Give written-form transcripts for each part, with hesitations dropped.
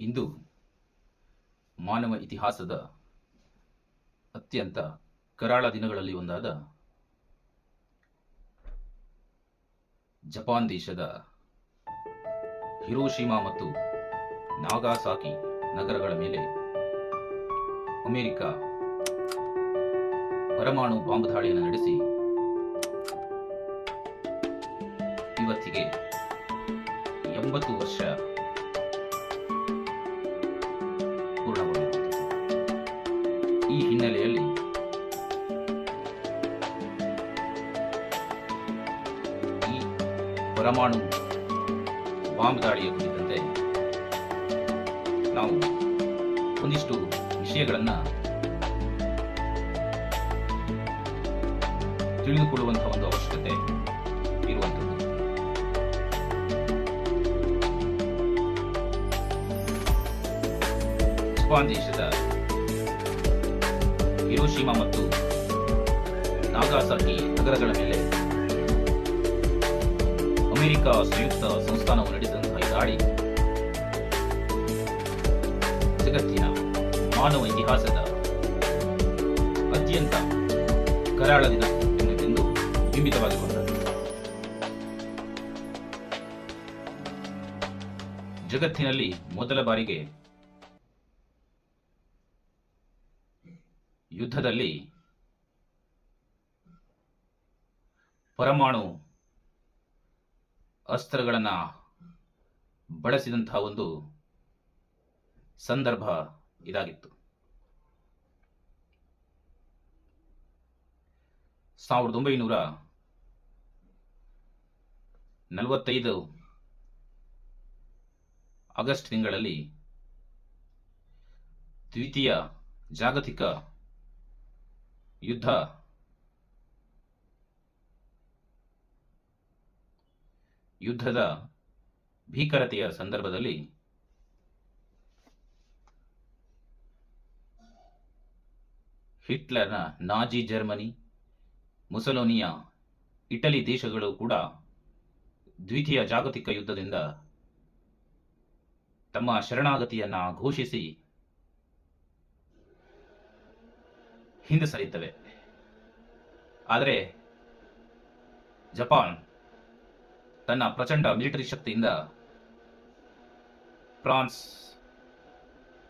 ಇಂದು ಮಾನವ ಇತಿಹಾಸದ ಅತ್ಯಂತ ಕರಾಳ ದಿನಗಳಲ್ಲಿ ಒಂದಾದ ಜಪಾನ್ ದೇಶದ ಹಿರೋಶಿಮಾ ಮತ್ತು ನಾಗಾಸಾಕಿ ನಗರಗಳ ಮೇಲೆ ಅಮೆರಿಕ ಪರಮಾಣು ಬಾಂಬ್ ದಾಳಿಯನ್ನು ನಡೆಸಿ ಇವತ್ತಿಗೆ 80 ವರ್ಷ ಪೂರ್ಣಗೊಂಡಿರುತ್ತದೆ. ಈ ಹಿನ್ನೆಲೆಯಲ್ಲಿ ಈ ಪರಮಾಣು ಬಾಂಬ್ ದಾಳಿಯ ಕುರಿತಂತೆ ನಾವು ಒಂದಿಷ್ಟು ವಿಷಯಗಳನ್ನು ತಿಳಿದುಕೊಳ್ಳುವಂತಹ ಒಂದು ಅವಶ್ಯಕತೆ ಇರುವಂಥದ್ದು. ಜಪಾನ್ ದೇಶದ ಹಿರೋಶಿಮಾ ಮತ್ತು ನಾಗಾಸಾಕಿ ನಗರಗಳ ಮೇಲೆ ಅಮೆರಿಕ ಸಂಯುಕ್ತ ಸಂಸ್ಥಾನವು ನಡೆಸಿದಂತಹ ಈ ದಾಳಿ ಜಗತ್ತಿನ ಮಾನವ ಇತಿಹಾಸದ ಅತ್ಯಂತ ಕರಾಳ ದಿನ ಎಂದು ಬಿಂಬಿತವಾಗಿರುವಂಥದ್ದು. ಜಗತ್ತಿನಲ್ಲಿ ಮೊದಲ ಬಾರಿಗೆ ಯುದ್ಧದಲ್ಲಿ ಪರಮಾಣು ಅಸ್ತ್ರಗಳನ್ನು ಬಳಸಿದಂತಹ ಒಂದು ಸಂದರ್ಭ ಇದಾಗಿತ್ತು. 1945 ಆಗಸ್ಟ್ ತಿಂಗಳಲ್ಲಿ ದ್ವಿತೀಯ ಜಾಗತಿಕ ಯುದ್ಧದ ಭೀಕರತೆಯ ಸಂದರ್ಭದಲ್ಲಿ ಹಿಟ್ಲರ್ನ ನಾಜಿ ಜರ್ಮನಿ, ಮುಸೊಲಿನಿಯ ಇಟಲಿ ದೇಶಗಳು ಕೂಡ ದ್ವಿತೀಯ ಜಾಗತಿಕ ಯುದ್ಧದಿಂದ ತಮ್ಮ ಶರಣಾಗತಿಯನ್ನು ಘೋಷಿಸಿ ಹಿಂದೆ ಸರಿಯುತ್ತವೆ. ಆದರೆ ಜಪಾನ್ ತನ್ನ ಪ್ರಚಂಡ ಮಿಲಿಟರಿ ಶಕ್ತಿಯಿಂದ ಫ್ರಾನ್ಸ್,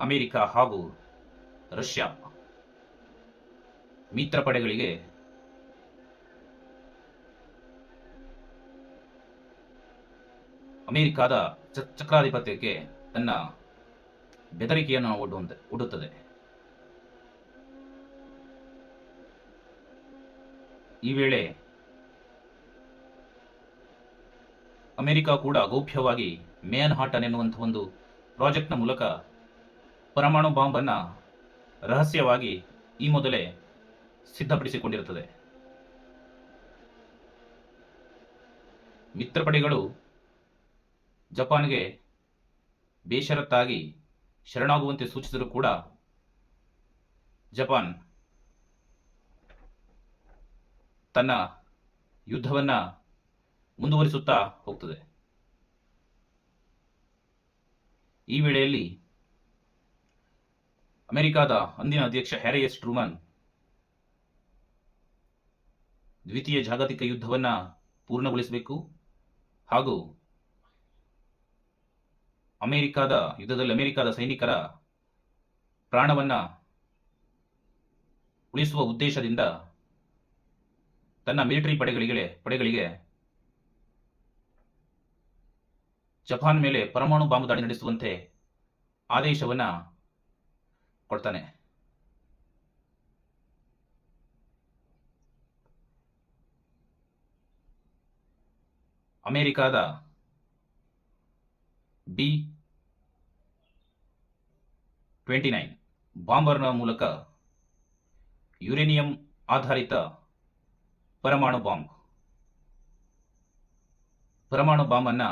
ಅಮೆರಿಕ ಹಾಗೂ ರಷ್ಯಾ ಮಿತ್ರ ಪಡೆಗಳಿಗೆ ಅಮೆರಿಕದ ಚಕ್ರಾಧಿಪತ್ಯಕ್ಕೆ ತನ್ನ ಬೆದರಿಕೆಯನ್ನು ಒಡ್ಡುತ್ತದೆ. ಈ ವೇಳೆ ಅಮೆರಿಕ ಕೂಡ ಗೌಪ್ಯವಾಗಿ ಮ್ಯಾನ್ಹಾಟನ್ ಎನ್ನುವಂತಹ ಒಂದು ಪ್ರಾಜೆಕ್ಟ್ನ ಮೂಲಕ ಪರಮಾಣು ಬಾಂಬ್ ಅನ್ನು ರಹಸ್ಯವಾಗಿ ಈ ಮೊದಲೇ ಸಿದ್ಧಪಡಿಸಿಕೊಂಡಿರುತ್ತದೆ. ಮಿತ್ರಪಡೆಗಳು ಜಪಾನ್ಗೆ ಬೇಷರತ್ತಾಗಿ ಶರಣಾಗುವಂತೆ ಸೂಚಿಸಿದರೂ ಕೂಡ ಜಪಾನ್ ತನ್ನ ಯುದ್ಧವನ್ನು ಮುಂದುವರಿಸುತ್ತಾ ಹೋಗ್ತದೆ. ಈ ವೇಳೆಯಲ್ಲಿ ಅಮೆರಿಕದ ಅಂದಿನ ಅಧ್ಯಕ್ಷ ಹ್ಯಾರಿ ಎಸ್ ಟ್ರೂಮನ್ ದ್ವಿತೀಯ ಜಾಗತಿಕ ಯುದ್ಧವನ್ನು ಪೂರ್ಣಗೊಳಿಸಬೇಕು ಹಾಗೂ ಯುದ್ಧದಲ್ಲಿ ಅಮೆರಿಕದ ಸೈನಿಕರ ಪ್ರಾಣವನ್ನು ಉಳಿಸುವ ಉದ್ದೇಶದಿಂದ ತನ್ನ ಮಿಲಿಟರಿ ಪಡೆಗಳಿಗೆ ಜಪಾನ್ ಮೇಲೆ ಪರಮಾಣು ಬಾಂಬ್ ದಾಳಿ ನಡೆಸುವಂತೆ ಆದೇಶವನ್ನು ಕೊಡ್ತಾನೆ. ಅಮೆರಿಕದ B-29 ಬಾಂಬರ್ನ ಮೂಲಕ ಯುರೇನಿಯಂ ಆಧಾರಿತ ಪರಮಾಣು ಬಾಂಬ್ ಅನ್ನು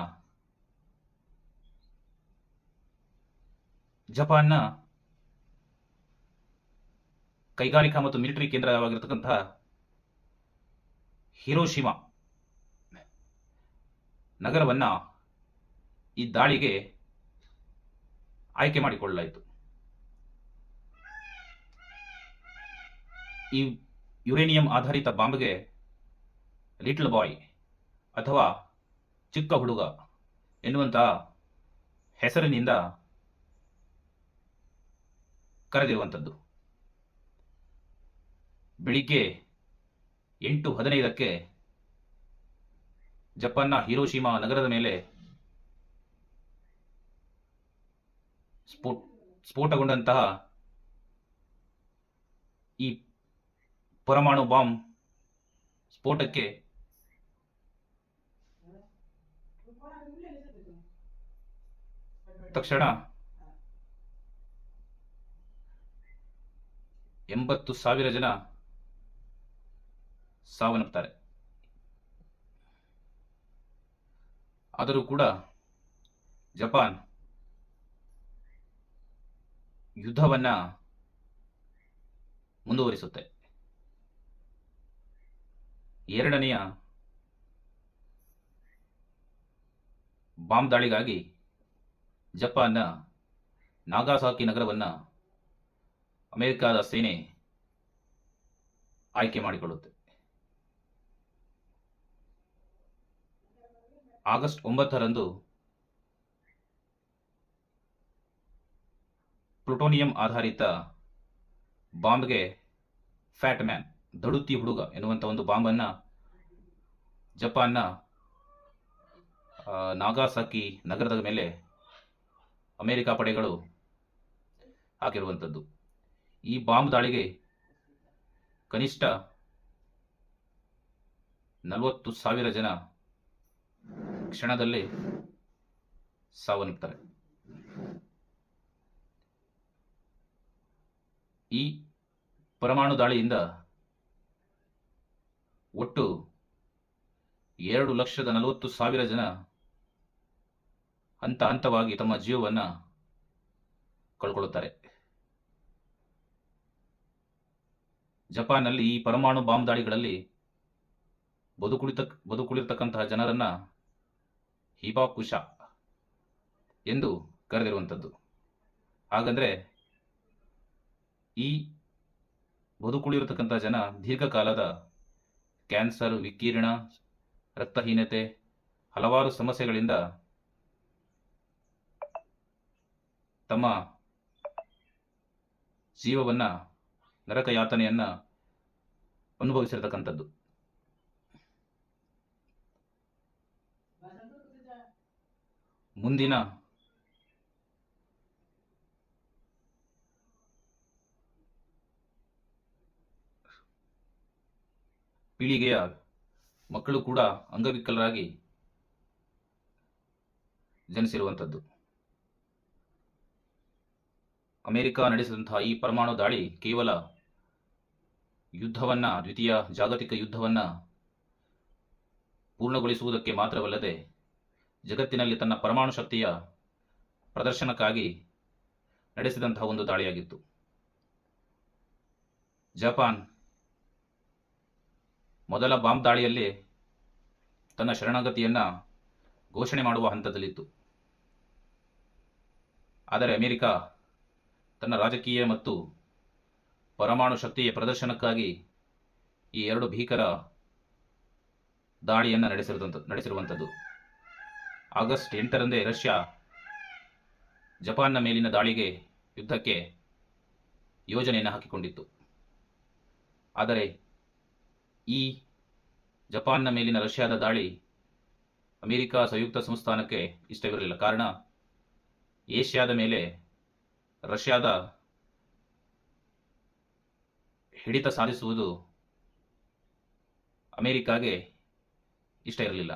ಜಪಾನ್ನ ಕೈಗಾರಿಕಾ ಮತ್ತು ಮಿಲಿಟರಿ ಕೇಂದ್ರವಾಗಿರತಕ್ಕಂತಹ ಹಿರೋಶಿಮಾ ನಗರವನ್ನು ಈ ದಾಳಿಗೆ ಆಯ್ಕೆ ಮಾಡಿಕೊಳ್ಳಲಾಯಿತು. ಈ ಯುರೇನಿಯಂ ಆಧಾರಿತ ಬಾಂಬ್ಗೆ ಲಿಟಲ್ ಬಾಯ್ ಅಥವಾ ಚಿಕ್ಕ ಹುಡುಗ ಎನ್ನುವಂತಹ ಹೆಸರಿನಿಂದ ಕರೆದಿರುವಂಥದ್ದು. ಬೆಳಿಗ್ಗೆ 8:15ಕ್ಕೆ ಜಪಾನ್ನ ಹಿರೋಶಿಮಾ ನಗರದ ಮೇಲೆ ಸ್ಫೋಟಗೊಂಡಂತಹ ಈ ಪರಮಾಣು ಬಾಂಬ್ ಸ್ಫೋಟಕ್ಕೆ ತಕ್ಷಣ 80,000 ಜನ ಸಾವನ್ನಪ್ಪುತ್ತಾರೆ. ಆದರೂ ಕೂಡ ಜಪಾನ್ ಯುದ್ಧವನ್ನ ಮುಂದುವರಿಸುತ್ತೆ. ಎರಡನೆಯ ಬಾಂಬ್ ದಾಳಿಗಾಗಿ ಜಪಾನ್ನ ನಾಗಾಸಾಕಿ ನಗರವನ್ನ ಅಮೆರಿಕದ ಸೇನೆ ಆಯ್ಕೆ ಮಾಡಿಕೊಳ್ಳುತ್ತೆ. ಆಗಸ್ಟ್ 9ರಂದು ಪ್ಲುಟೋನಿಯಂ ಆಧಾರಿತ ಬಾಂಬ್ಗೆ ಫ್ಯಾಟ್ ಮ್ಯಾನ್, ದಡುತ್ತಿ ಹುಡುಗ ಎನ್ನುವಂಥ ಒಂದು ಬಾಂಬನ್ನು ಜಪಾನ್ನ ನಾಗಾಸಾಕಿ ನಗರದ ಮೇಲೆ ಅಮೆರಿಕ ಪಡೆಗಳು ಹಾಕಿರುವಂಥದ್ದು. ಈ ಬಾಂಬ್ ದಾಳಿಗೆ ಕನಿಷ್ಠ 40,000 ಜನ ಕ್ಷಣದಲ್ಲೇ ಸಾವನ್ನಪ್ಪುತ್ತಾರೆ. ಈ ಪರಮಾಣು ದಾಳಿಯಿಂದ ಒಟ್ಟು 2,40,000 ಜನ ಹಂತ ಹಂತವಾಗಿ ತಮ್ಮ ಜೀವವನ್ನು ಕಳ್ಕೊಳ್ಳುತ್ತಾರೆ. ಜಪಾನ್ನಲ್ಲಿ ಈ ಪರಮಾಣು ಬಾಂಬ್ ದಾಳಿಗಳಲ್ಲಿ ಬದುಕುಳಿರ್ತಕ್ಕಂತಹ ಜನರನ್ನ ಹಿಬಾಕುಶ ಎಂದು ಕರೆದಿರುವಂಥದ್ದು. ಹಾಗಂದ್ರೆ ಈ ಬದುಕುಳಿರತಕ್ಕಂತಹ ಜನ ದೀರ್ಘಕಾಲದ ಕ್ಯಾನ್ಸರ್, ವಿಕಿರಣ, ರಕ್ತಹೀನತೆ, ಹಲವಾರು ಸಮಸ್ಯೆಗಳಿಂದ ತಮ್ಮ ಜೀವವನ್ನ, ನರಕ ಯಾತನೆಯನ್ನ ಅನುಭವಿಸಿರತಕ್ಕಂಥದ್ದು. ಮುಂದಿನ ಪೀಳಿಗೆಯ ಮಕ್ಕಳು ಕೂಡ ಅಂಗವಿಕಲರಾಗಿ ಜನಿಸಿರುವಂಥದ್ದು. ಅಮೆರಿಕ ನಡೆಸಿದಂತಹ ಈ ಪರಮಾಣು ದಾಳಿ ಕೇವಲ ಯುದ್ಧವನ್ನ, ದ್ವಿತೀಯ ಜಾಗತಿಕ ಯುದ್ಧವನ್ನ ಪೂರ್ಣಗೊಳಿಸುವುದಕ್ಕೆ ಮಾತ್ರವಲ್ಲದೆ ಜಗತ್ತಿನಲ್ಲಿ ತನ್ನ ಪರಮಾಣು ಶಕ್ತಿಯ ಪ್ರದರ್ಶನಕ್ಕಾಗಿ ನಡೆಸಿದಂತಹ ಒಂದು ದಾಳಿಯಾಗಿತ್ತು. ಜಪಾನ್ ಮೊದಲ ಬಾಂಬ್ ದಾಳಿಯಲ್ಲಿ ತನ್ನ ಶರಣಾಗತಿಯನ್ನ ಘೋಷಣೆ ಮಾಡುವ ಹಂತದಲ್ಲಿತ್ತು. ಆದರೆ ಅಮೆರಿಕ ತನ್ನ ರಾಜಕೀಯ ಮತ್ತು ಪರಮಾಣು ಶಕ್ತಿಯ ಪ್ರದರ್ಶನಕ್ಕಾಗಿ ಈ ಎರಡು ಭೀಕರ ದಾಳಿಯನ್ನು ನಡೆಸಿರುವಂಥದ್ದು. ಆಗಸ್ಟ್ 8ರಂದೇ ರಷ್ಯಾ ಜಪಾನ್ನ ಮೇಲಿನ ಯುದ್ಧಕ್ಕೆ ಯೋಜನೆಯನ್ನು ಹಾಕಿಕೊಂಡಿತ್ತು. ಆದರೆ ಈ ಜಪಾನ್ನ ಮೇಲಿನ ರಷ್ಯಾದ ದಾಳಿ ಅಮೆರಿಕ ಸಂಯುಕ್ತ ಸಂಸ್ಥಾನಕ್ಕೆ ಇಷ್ಟವಿರಲಿಲ್ಲ. ಕಾರಣ, ಏಷ್ಯಾದ ಮೇಲೆ ರಷ್ಯಾದ ಹಿಡಿತ ಸಾಧಿಸುವುದು ಅಮೆರಿಕಾಗೆ ಇಷ್ಟ ಇರಲಿಲ್ಲ.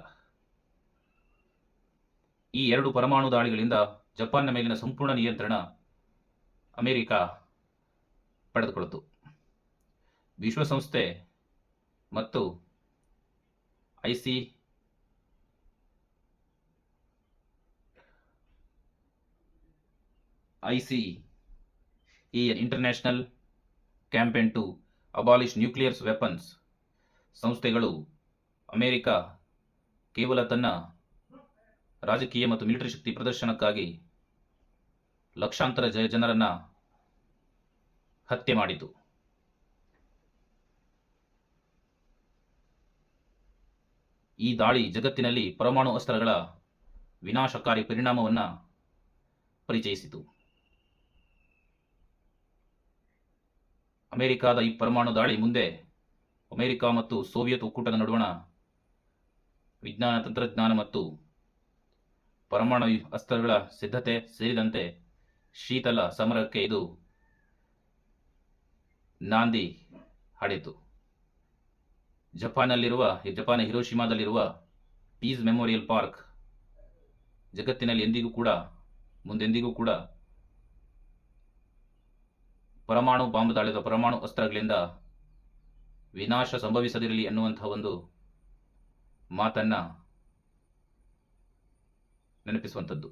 ಈ ಎರಡು ಪರಮಾಣು ದಾಳಿಗಳಿಂದ ಜಪಾನ್ನ ಮೇಲಿನ ಸಂಪೂರ್ಣ ನಿಯಂತ್ರಣ ಅಮೆರಿಕ ಪಡೆದುಕೊಳ್ಳಿತು. ವಿಶ್ವಸಂಸ್ಥೆ ಮತ್ತು ICEN international campaign to abolish nuclear weapons ಸಂಸ್ಥೆಗಳು ಅಮೆರಿಕ ಕೇವಲ ತನ್ನ ರಾಜಕೀಯ ಮತ್ತು ಮಿಲಿಟರಿ ಶಕ್ತಿ ಪ್ರದರ್ಶನಕ್ಕಾಗಿ ಲಕ್ಷಾಂತರ ಜನರನ್ನ ಹತ್ಯೆ ಮಾಡಿತು. ಈ ದಾಳಿ ಜಗತ್ತಿನಲ್ಲಿ ಪರಮಾಣು ಅಸ್ತ್ರಗಳ ವಿನಾಶಕಾರಿ ಪರಿಣಾಮವನ್ನು ಪರಿಚಯಿಸಿತು. ಅಮೆರಿಕಾದ ಈ ಪರಮಾಣು ದಾಳಿ ಮುಂದೆ ಅಮೆರಿಕ ಮತ್ತು ಸೋವಿಯತ್ ಒಕ್ಕೂಟದ ನಡುವಣ ವಿಜ್ಞಾನ, ತಂತ್ರಜ್ಞಾನ ಮತ್ತು ಪರಮಾಣು ಅಸ್ತ್ರಗಳ ಸಿದ್ಧತೆ ಸೇರಿದಂತೆ ಶೀತಲ ಸಮರಕ್ಕೆ ಇದು ನಾಂದಿ ಹಾಡಿತು. ಜಪಾನ್ನ ಹಿರೋಶಿಮಾದಲ್ಲಿರುವ ಪೀಸ್ ಮೆಮೋರಿಯಲ್ ಪಾರ್ಕ್ ಜಗತ್ತಿನಲ್ಲಿ ಮುಂದೆಂದಿಗೂ ಕೂಡ ಪರಮಾಣು ಬಾಂಬ್ ದಾಳಿದ ಪರಮಾಣು ಅಸ್ತ್ರಗಳಿಂದ ವಿನಾಶ ಸಂಭವಿಸದಿರಲಿ ಅನ್ನುವಂತಹ ಒಂದು ಮಾತನ್ನ ನೆನಪಿಸುವಂಥದ್ದು.